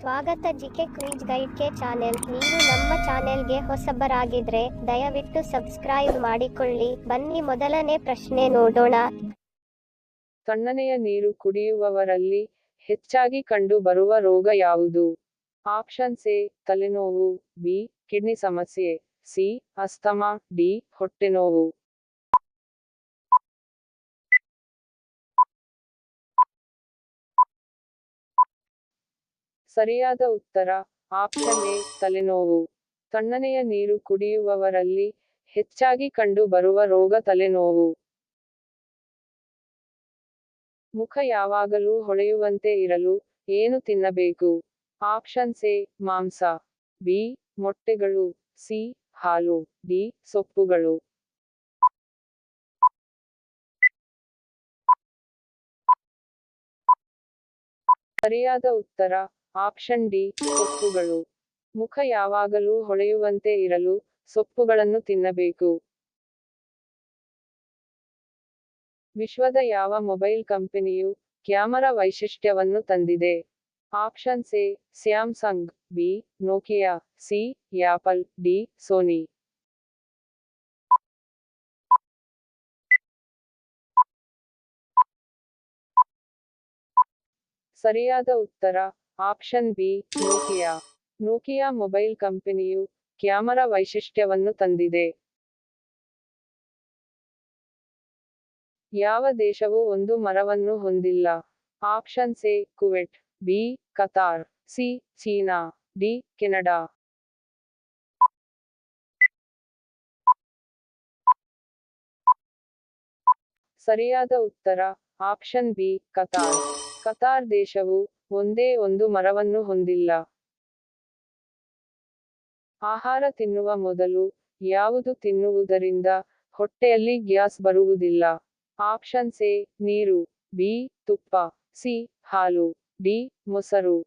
ಸ್ವಾಗತ GK quiz ಗೈಡ್ಗೆ channel. ನೀವು ನಮ್ಮ ಚಾನೆಲ್ಗೆ ಹೊಸಬರಾಗಿದ್ರೆ ದಯವಿಟ್ಟು ಸಬ್ಸ್ಕ್ರೈಬ್ ಮಾಡಿಕೊಳ್ಳಿ. ಬನ್ನಿ ಮೊದಲನೇ ಪ್ರಶ್ನೆ ನೋಡೋಣ. ತಣ್ಣನೆಯ ನೀರು ಕುಡಿಯುವವರಲ್ಲಿ ಹೆಚ್ಚಾಗಿ ಕಂಡು ಬರುವ ರೋಗ ಯಾವುದು? ಆಪ್ಷನ್ಸ್ ಎ ತಲೆನೋವು, ಬಿ ಕಿಡ್ನಿ ಸಮಸ್ಯೆ, ಸಿ ಅಸ್ತಮಾ, ಡಿ ಹೊಟ್ಟೆನೋವು. ಸರಿಯಾದ ಉತ್ತರ ಆಪ್ಷನ್ ಎ ತಲೆನೋವು. ತಣ್ಣನೆಯ ನೀರು ಕುಡಿಯುವವರಲ್ಲಿ ಹೆಚ್ಚಾಗಿ ಕಂಡು ಬರುವ ರೋಗ ತಲೆನೋವು. ಮುಖ ಯಾವಾಗಲೂ ಹೊಳೆಯುವಂತೆ ಇರಲು ಏನು ತಿನ್ನಬೇಕು? ಆಪ್ಷನ್ಸ್ ಎ ಮಾಂಸ, ಬಿ ಮೊಟ್ಟೆಗಳು, ಸಿ ಹಾಲು, ಡಿ ಸೊಪ್ಪುಗಳು. ಸರಿಯಾದ ಉತ್ತರ ಆಪ್ಷನ್ ಡಿ ಸೊಪ್ಪುಗಳು. ಮುಖ ಯಾವಾಗಲೂ ಹೊಳೆಯುವಂತೆ ಇರಲು ಸೊಪ್ಪುಗಳನ್ನು ತಿನ್ನಬೇಕು. ವಿಶ್ವದ ಯಾವ ಮೊಬೈಲ್ ಕಂಪನಿಯು ಕ್ಯಾಮರಾ ವೈಶಿಷ್ಟ್ಯವನ್ನು ತಂದಿದೆ? Options A Samsung, B Nokia, C Apple, D Sony. ಸರಿಯಾದ ಉತ್ತರ option B Nokia. Nokia mobile ಕಂಪನಿಯು ಕ್ಯಾಮರಾ ವೈಶಿಷ್ಟ್ಯವನ್ನು ತಂದಿದೆ. ಯಾವ ದೇಶವು ಒಂದು ಮರವನ್ನು ಹೊಂದಿಲ್ಲ? Options A Kuwait, B Qatar, C China, D Canada. ಸರಿಯಾದ ಉತ್ತರ ಆಪ್ಷನ್ ಬಿ ಕತಾರ್. ಕತಾರ್ ದೇಶವು ಒಂದೇ ಒಂದು ಮರವನ್ನು ಹೊಂದಿಲ್ಲ. ಆಹಾರ ತಿನ್ನುವ ಮೊದಲು ಯಾವುದು ತಿನ್ನುವುದರಿಂದ ಹೊಟ್ಟೆಯಲ್ಲಿ ಗ್ಯಾಸ್ ಬರುವುದಿಲ್ಲ? ಆಪ್ಷನ್ಸ್ ಎ ನೀರು, ಬಿ ತುಪ್ಪ, ಸಿ ಹಾಲು, ಡಿ ಮೊಸರು.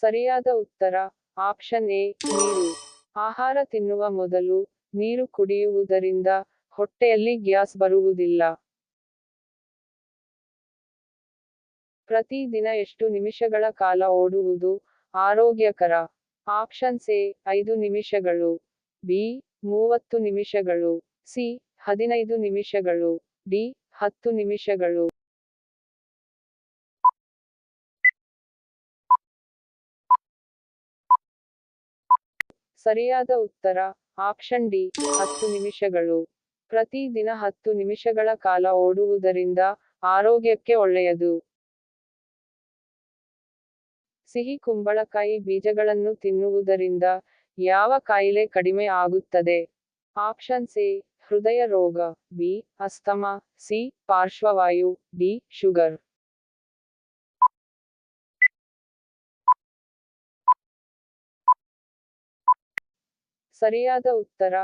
ಸರಿಯಾದ ಉತ್ತರ ಆಪ್ಷನ್ ಎ ನೀರು. ಆಹಾರ ತಿನ್ನುವ ಮೊದಲು ನೀರು ಕುಡಿಯುವುದರಿಂದ ಹೊಟ್ಟೆಯಲ್ಲಿ ಗ್ಯಾಸ್ ಬರುವುದಿಲ್ಲ. ಪ್ರತಿ ದಿನ ಎಷ್ಟು ನಿಮಿಷಗಳ ಕಾಲ ಓಡುವುದು ಆರೋಗ್ಯಕರ? ಆಪ್ಷನ್ಸ್ ಎ 5 ನಿಮಿಷಗಳು, ಬಿ 30 ನಿಮಿಷಗಳು, ಸಿ 15 ನಿಮಿಷಗಳು, ಡಿ 10 ನಿಮಿಷಗಳು. ಸರಿಯಾದ ಉತ್ತರ ಆಪ್ಷನ್ ಡಿ 10 ನಿಮಿಷಗಳು. ಪ್ರತಿ ದಿನ 10 ನಿಮಿಷಗಳ ಕಾಲ ಓಡುವುದರಿಂದ ಆರೋಗ್ಯಕ್ಕೆ ಒಳ್ಳೆಯದು. ಸಿಹಿ ಕುಂಬಳಕಾಯಿ ಬೀಜಗಳನ್ನು ತಿನ್ನುವುದರಿಂದ ಯಾವ ಕಾಯಿಲೆ ಕಡಿಮೆ ಆಗುತ್ತದೆ? ಆಪ್ಷನ್ಸ್ ಎ ಹೃದಯ ರೋಗ, ಬಿ ಅಸ್ತಮಾ, ಸಿ ಪಾರ್ಶ್ವವಾಯು, ಡಿ ಶುಗರ್. ಸರಿಯಾದ ಉತ್ತರ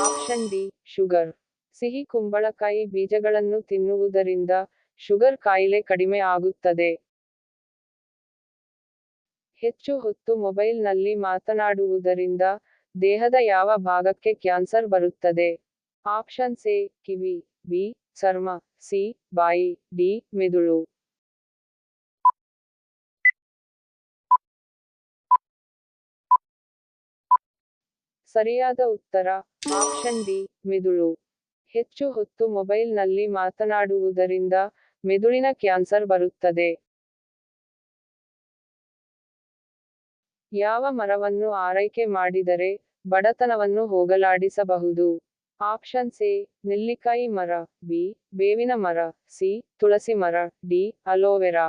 ಆಪ್ಷನ್ ಡಿ ಶುಗರ್. ಸಿಹಿ ಕುಂಬಳಕಾಯಿ ಬೀಜಗಳನ್ನು ತಿನ್ನುವುದರಿಂದ ಶುಗರ್ ಕಾಯಿಲೆ ಕಡಿಮೆ ಆಗುತ್ತದೆ. ಹೆಚ್ಚು ಹೊತ್ತು ಮೊಬೈಲ್ ನಲ್ಲಿ ಮಾತನಾಡುವುದರಿಂದ ದೇಹದ ಯಾವ ಭಾಗಕ್ಕೆ ಕ್ಯಾನ್ಸರ್ ಬರುತ್ತದೆ? ಆಪ್ಷನ್ಸ್ ಎ ಕಿವಿ, ಬಿ ಚರ್ಮ, ಸಿ ಬಾಯಿ, ಡಿ ಮೆದುಳು. ಸರಿಯಾದ ಉತ್ತರ ಆಪ್ಷನ್ ಡಿ ಮೆದುಳು. ಹೆಚ್ಚು ಹೊತ್ತು ಮೊಬೈಲ್ ನಲ್ಲಿ ಮಾತನಾಡುವುದರಿಂದ ಮೆದುಳಿನ ಕ್ಯಾನ್ಸರ್ ಬರುತ್ತದೆ. ಯಾವ ಮರವನ್ನು ಆರೈಕೆ ಮಾಡಿದರೆ ಬಡತನವನ್ನು ಹೋಗಲಾಡಿಸಬಹುದು? ಆಪ್ಷನ್ಸ್ ಎ ನೆಲ್ಲಿಕಾಯಿ ಮರ, ಬಿ ಬೇವಿನ ಮರ, ಸಿ ತುಳಸಿ ಮರ, ಡಿ ಅಲೋವೆರಾ.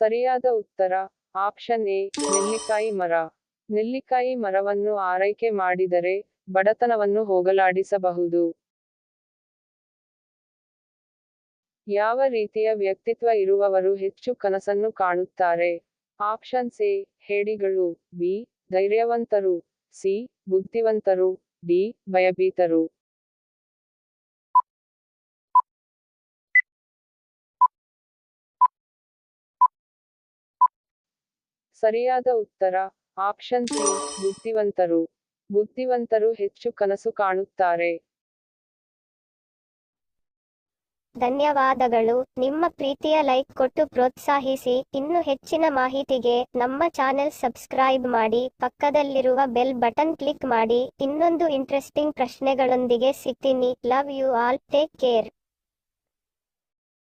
ಸರಿಯಾದ ಉತ್ತರ ಆಪ್ಷನ್ ಎ ನೆಲ್ಲಿಕಾಯಿ ಮರ. ನೆಲ್ಲಿಕಾಯಿ ಮರವನ್ನು ಆರೈಕೆ ಮಾಡಿದರೆ ಬಡತನವನ್ನು ಹೋಗಲಾಡಿಸಬಹುದು. ಯಾವ ರೀತಿಯ ವ್ಯಕ್ತಿತ್ವ ಇರುವವರು ಹೆಚ್ಚು ಕನಸನ್ನು ಕಾಣುತ್ತಾರೆ? ಆಪ್ಷನ್ಸ್ ಎ ಹೇಡಿಗಳು, ಬಿ ಧೈರ್ಯವಂತರು, ಸಿ ಬುದ್ಧಿವಂತರು, ಡಿ ಭಯಭೀತರು. ಸರಿಯಾದ ಉತ್ತರ ಆಪ್ಷನ್ ಸಿ ಬುದ್ಧಿವಂತರು. ಬುದ್ಧಿವಂತರು ಹೆಚ್ಚು ಕನಸು ಕಾಣುತ್ತಾರೆ. ಧನ್ಯವಾದಗಳು. ನಿಮ್ಮ ಪ್ರೀತಿಯ ಲೈಕ್ ಕೊಟ್ಟು ಪ್ರೋತ್ಸಾಹಿಸಿ. ಇನ್ನು ಹೆಚ್ಚಿನ ಮಾಹಿತಿಗೆ ನಮ್ಮ ಚಾನೆಲ್ ಸಬ್ಸ್ಕ್ರೈಬ್ ಮಾಡಿ, ಪಕ್ಕದಲ್ಲಿರುವ ಬೆಲ್ ಬಟನ್ ಕ್ಲಿಕ್ ಮಾಡಿ. ಇನ್ನೊಂದು ಇಂಟ್ರೆಸ್ಟಿಂಗ್ ಪ್ರಶ್ನೆಗಳೊಂದಿಗೆ ಸಿಗ್ತೀನಿ. Love you all. Take care.